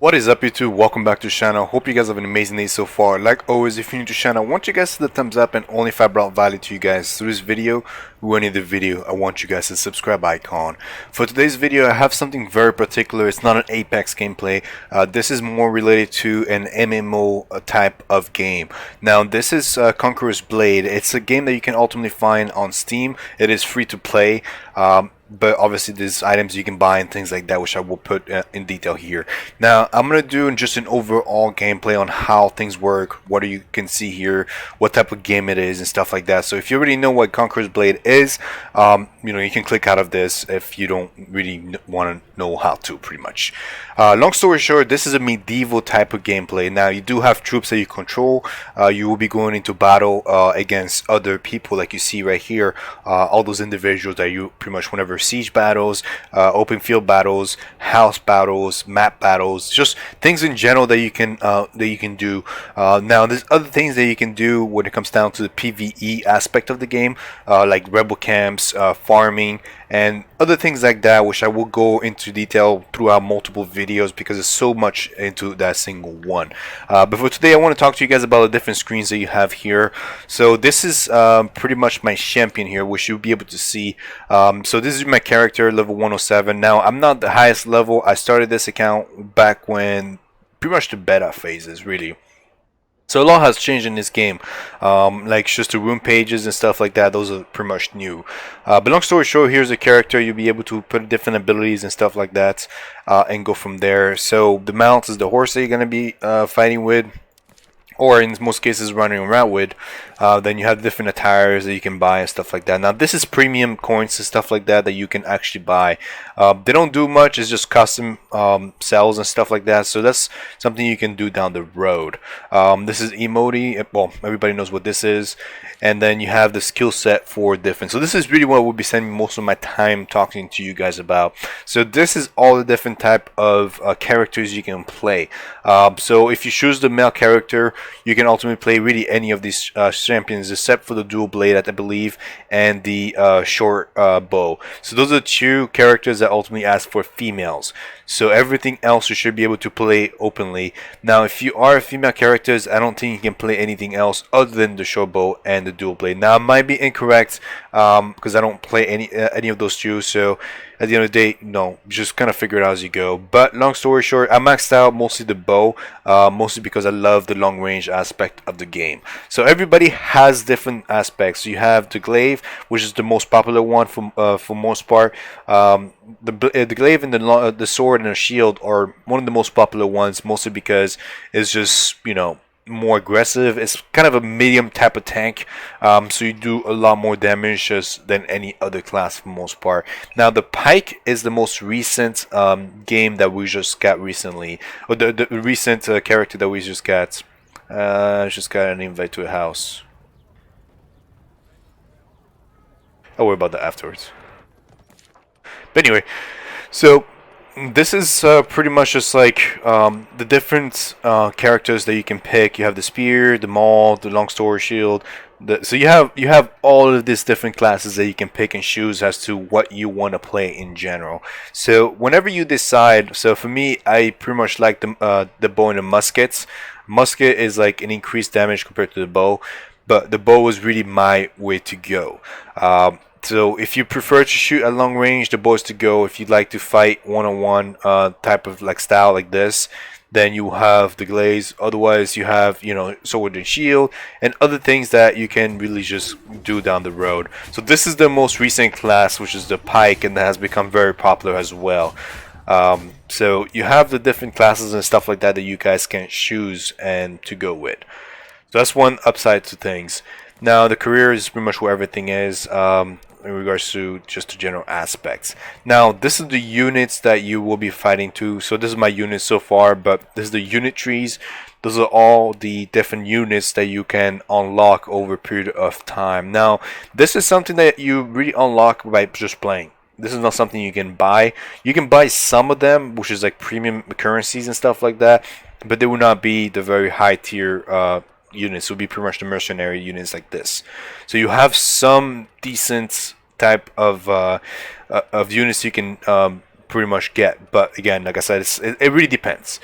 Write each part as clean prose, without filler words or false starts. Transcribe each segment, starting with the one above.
What is up YouTube? Welcome back to the channel. Hope you guys have an amazing day so far. Like always, if you're new to the channel, I want you guys to hit the thumbs up and only if I brought value to you guys through this video, running the video, I want you guys to subscribe icon. For today's video, I have something very particular. It's not an Apex gameplay. This is more related to an MMO type of game. Now, this is Conqueror's Blade. It's a game that you can ultimately find on Steam. It is free to play. But obviously there's items you can buy and things like that, which I will put in detail here. Now I'm gonna do just an overall gameplay on how things work, what you can see here, what type of game it is and stuff like that. So if you already know what Conqueror's Blade is, you can click out of this if you don't really want to know how to, pretty much. Long story short, this is a medieval type of gameplay. Now you do have troops that you control. You will be going into battle against other people, like you see right here, all those individuals that you pretty much, whenever siege battles, open field battles, house battles, map battles, just things in general that you can do. Now there's other things that you can do when it comes down to the PvE aspect of the game, like rebel camps, farming, and other things like that, which I will go into detail throughout multiple videos because there's so much into that single one. But for today, I want to talk to you guys about the different screens that you have here. So this is pretty much my champion here, which you'll be able to see. So this is my character, level 107. Now I'm not the highest level. I started this account back when pretty much the beta phases, really. So a lot has changed in this game, like just the room pages and stuff like that. Those are pretty much new. But long story short, here's a character. You'll be able to put different abilities and stuff like that, and go from there. So the mount is the horse that you're gonna be fighting with, or in most cases running around with. Then you have different attires that you can buy and stuff like that. Now this is premium coins and stuff like that that you can actually buy. They don't do much, it's just custom cells and stuff like that, so that's something you can do down the road. This is emote, well, everybody knows what this is. And then you have the skill set for different. So this is really what we'll be spending most of my time talking to you guys about. So this is all the different type of characters you can play. So if you choose the male character, you can ultimately play really any of these champions except for the dual blade, I believe, and the short bow. So those are two characters that ultimately ask for females. So everything else you should be able to play openly. Now if you are female characters, I don't think you can play anything else other than the short bow and the dual blade. Now it might be incorrect because I don't play any of those two, so at the end of the day, no, just kind of figure it out as you go. But long story short, I maxed out mostly the bow, mostly because I love the long range aspect of the game. So everybody has different aspects. You have the glaive, which is the most popular one for most part. The glaive and the sword and the shield are one of the most popular ones, mostly because it's just, more aggressive. It's kind of a medium type of tank, so you do a lot more damage just than any other class for the most part. Now the Pike is the most recent game that we just got recently, or the recent character that we just got. Just got an invite to a house. I'll worry about that afterwards. But anyway, so this is pretty much just like the different characters that you can pick. You have the spear, the maul, the long sword, shield. So you have all of these different classes that you can pick and choose as to what you want to play in general. So whenever you decide, so for me, I pretty much like the bow and the muskets. Musket is like an increased damage compared to the bow, but the bow is really my way to go. So if you prefer to shoot at long range, the bow is to go. If you'd like to fight one-on-one type of like style like this, then you have the Glaive. Otherwise you have, sword and shield and other things that you can really just do down the road. So this is the most recent class, which is the Pike, and that has become very popular as well. So you have the different classes and stuff like that that you guys can choose and to go with. So that's one upside to things. Now the career is pretty much where everything is in regards to just the general aspects. Now this is the units that you will be fighting to. So this is my unit so far, but this is the unit trees. Those are all the different units that you can unlock over a period of time. Now this is something that you really unlock by just playing. This is not something you can buy. You can buy some of them, which is like premium currencies and stuff like that, but they will not be the very high tier units. Will be pretty much the mercenary units like this. So you have some decent type of units you can pretty much get, but again, like I said, it really depends.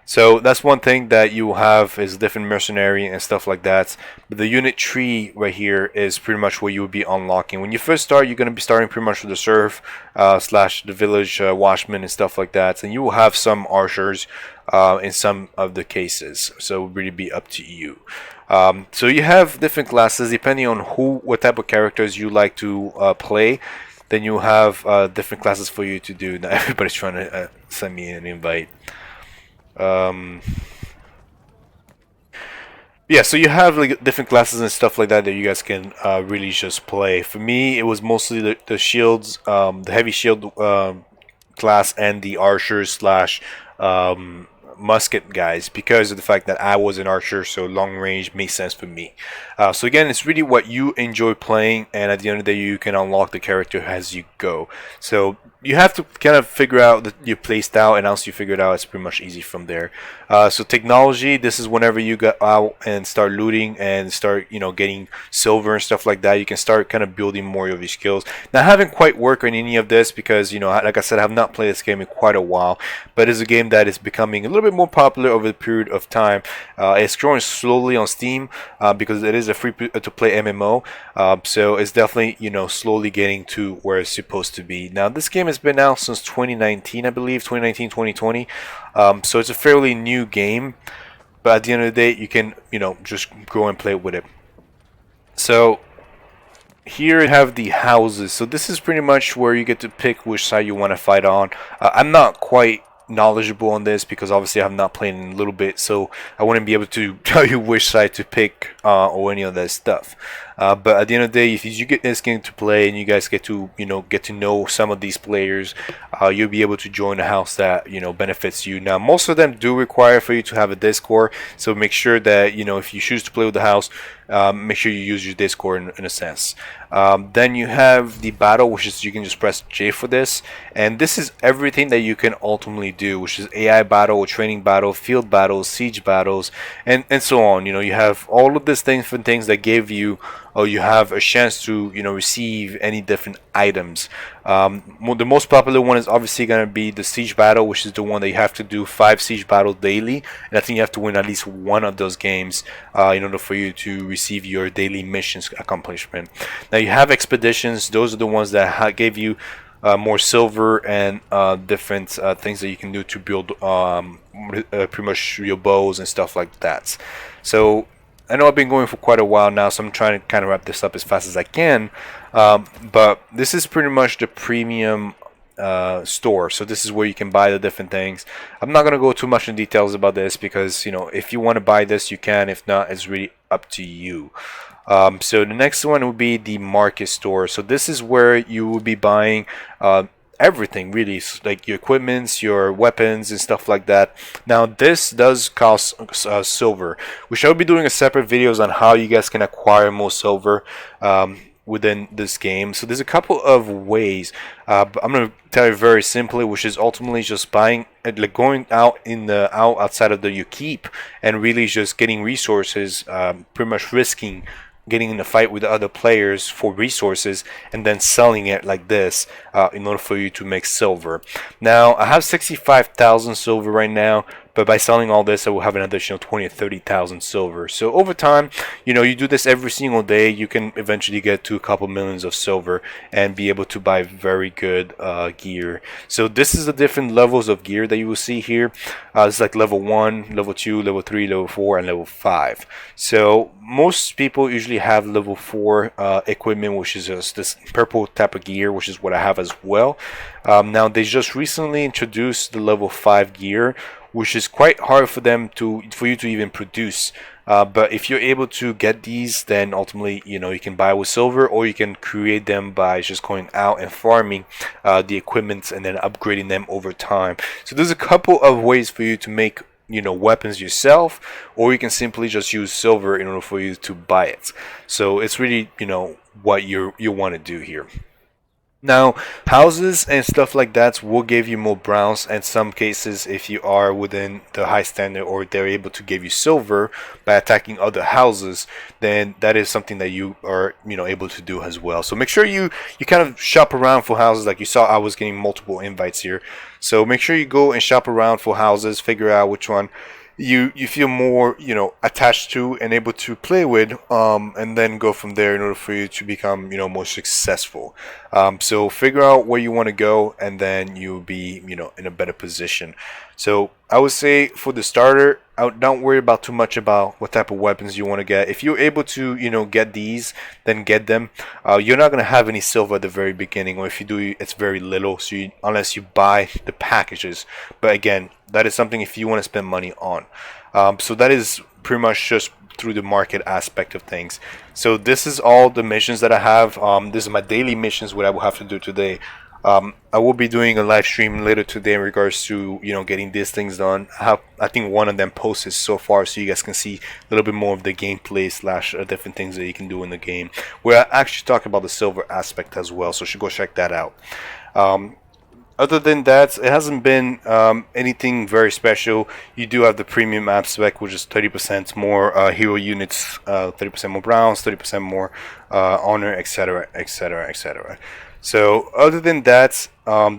So that's one thing that you will have is different mercenary and stuff like that. But the unit tree right here is pretty much what you would be unlocking. When you first start, you're going to be starting pretty much with the serf slash the village watchman and stuff like that. And you will have some archers in some of the cases. So it will really be up to you. So you have different classes depending on what type of characters you like to play. Then you have different classes for you to do. Now everybody's trying to send me an invite. Yeah, so you have like different classes and stuff like that that you guys can really just play. For me, it was mostly the shields, the heavy shield class, and the archers slash musket guys, because of the fact that I was an archer, so long range makes sense for me. So again, it's really what you enjoy playing, and at the end of the day, you can unlock the character as you go. So you have to kind of figure out your play style, and once you figure it out, it's pretty much easy from there. So technology, this is whenever you go out and start looting and start, you know, getting silver and stuff like that, you can start kind of building more of your skills. Now, I haven't quite worked on any of this because, you know, like I said, I have not played this game in quite a while, but it's a game that is becoming a little bit more popular over the period of time. It's growing slowly on Steam because it is a free to play MMO, so it's definitely, you know, slowly getting to where it's supposed to be. Now, this game has been out since 2019, I believe, 2019, 2020. So it's a fairly new game, but at the end of the day, you can, you know, just go and play with it. So here you have the houses. So this is pretty much where you get to pick which side you want to fight on. I'm not quite knowledgeable on this because obviously I have not played in a little bit, so I wouldn't be able to tell you which side to pick or any of that stuff. But at the end of the day, if you get this game to play and you guys get to, you know, some of these players, you'll be able to join a house that, you know, benefits you. Now, most of them do require for you to have a Discord, so make sure that, you know, if you choose to play with the house, make sure you use your Discord in a sense. Then you have the battle, which is you can just press J for this, and this is everything that you can ultimately do, which is AI battle, training battle, field battles, siege battles, and so on. You know, you have all of these different things that give you, or you have a chance to, you know, receive any different items. The most popular one is obviously going to be the siege battle, which is the one that you have to do 5 siege battles daily, and I think you have to win at least one of those games in order for you to receive your daily missions accomplishment. Now you have expeditions. Those are the ones that give you more silver and different things that you can do to build pretty much your bows and stuff like that. So I know I've been going for quite a while now, so I'm trying to kind of wrap this up as fast as I can. But this is pretty much the premium store. So this is where you can buy the different things. I'm not going to go too much in details about this because, you know, if you want to buy this, you can. If not, it's really up to you. So the next one would be the market store. So this is where you will be buying everything, really, like your equipments, your weapons and stuff like that. Now this does cost silver, which I'll be doing a separate videos on how you guys can acquire more silver within this game. So there's a couple of ways, but I'm going to tell you very simply, which is ultimately just buying, like going out outside of your keep and really just getting resources, pretty much risking getting in a fight with other players for resources and then selling it like this in order for you to make silver. Now I have 65,000 silver right now, but by selling all this I will have an additional 20 or 30,000 silver. So over time, you know, you do this every single day, you can eventually get to a couple millions of silver and be able to buy very good gear. So this is the different levels of gear that you will see here. It's like level 1, level 2, level 3, level 4, and level 5. So most people usually have level 4 equipment, which is just this purple type of gear, which is what I have as well. Now they just recently introduced the level 5 gear, which is quite hard for you to even produce. But if you're able to get these, then ultimately, you know, you can buy with silver, or you can create them by just going out and farming the equipment and then upgrading them over time. So there's a couple of ways for you to make, you know, weapons yourself, or you can simply just use silver in order for you to buy it. So it's really, you know, what you want to do here. Now, houses and stuff like that will give you more browns, and some cases, if you are within the high standard or they're able to give you silver by attacking other houses, then that is something that you are, able to do as well. So make sure you kind of shop around for houses. Like you saw, I was getting multiple invites here, so make sure you go and shop around for houses, figure out which one you feel more attached to and able to play with, and then go from there in order for you to become more successful. So figure out where you want to go, and then you'll be in a better position. So I would say for the starter, don't worry about too much about what type of weapons you want to get. If you're able to get these, then get them. You're not going to have any silver at the very beginning, or if you do, it's very little, so unless you buy the packages. But again, that is something if you want to spend money on. So that is pretty much just through the market aspect of things. So this is all the missions that I have. This is my daily missions, what I will have to do today. I will be doing a live stream later today in regards to getting these things done. I think one of them posted so far, so you guys can see a little bit more of the gameplay slash different things that you can do in the game. Where I actually talk about the silver aspect as well, so you should go check that out. Other than that, it hasn't been anything very special. You do have the premium app spec, which is 30% more hero units, 30% more browns, 30% more honor, etc., etc., etc. So other than that,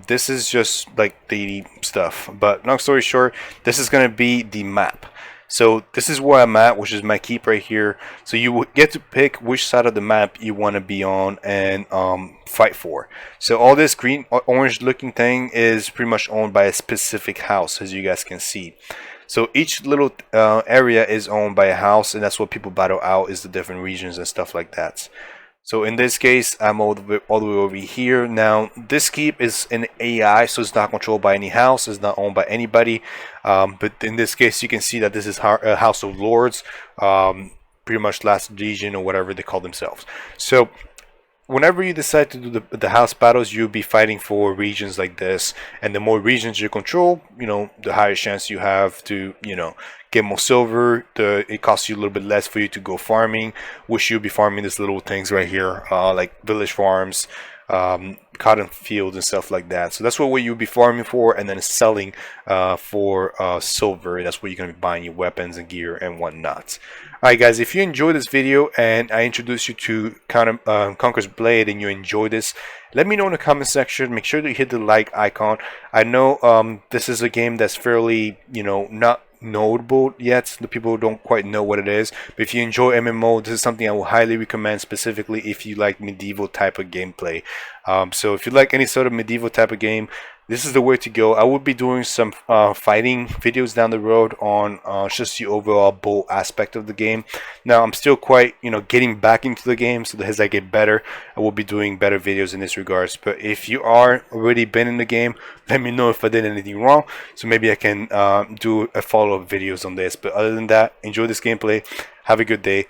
this is just like the stuff. But long story short, this is going to be the map. So this is where I'm at, which is my keep right here. So you get to pick which side of the map you want to be on and fight for. So all this green, orange looking thing is pretty much owned by a specific house, as you guys can see. So each little area is owned by a house, and that's what people battle out, is the different regions and stuff like that. So in this case, I'm all the way over here. Now, this keep is an AI, so it's not controlled by any house. It's not owned by anybody. But in this case, you can see that this is a House of Lords, pretty much last legion or whatever they call themselves. So whenever you decide to do the house battles, you'll be fighting for regions like this, and the more regions you control, the higher chance you have to get more silver. It costs you a little bit less for you to go farming, which you'll be farming these little things right here, like village farms, cotton fields and stuff like that. So that's what you'll be farming for, and then selling for silver. That's where you're going to be buying your weapons and gear and whatnot. Alright guys, if you enjoyed this video and I introduced you to Conqueror's Blade and you enjoyed this, let me know in the comment section. Make sure to hit the like icon. I know this is a game that's fairly, not notable yet. The people don't quite know what it is. But if you enjoy MMO, this is something I will highly recommend, specifically if you like medieval type of gameplay. So if you like any sort of medieval type of game, this is the way to go. I will be doing some fighting videos down the road on just the overall bow aspect of the game. Now I'm still quite getting back into the game, so as I get better, I will be doing better videos in this regards. But if you are already been in the game, let me know if I did anything wrong, so maybe I can do a follow-up videos on this. But other than that, enjoy this gameplay, have a good day,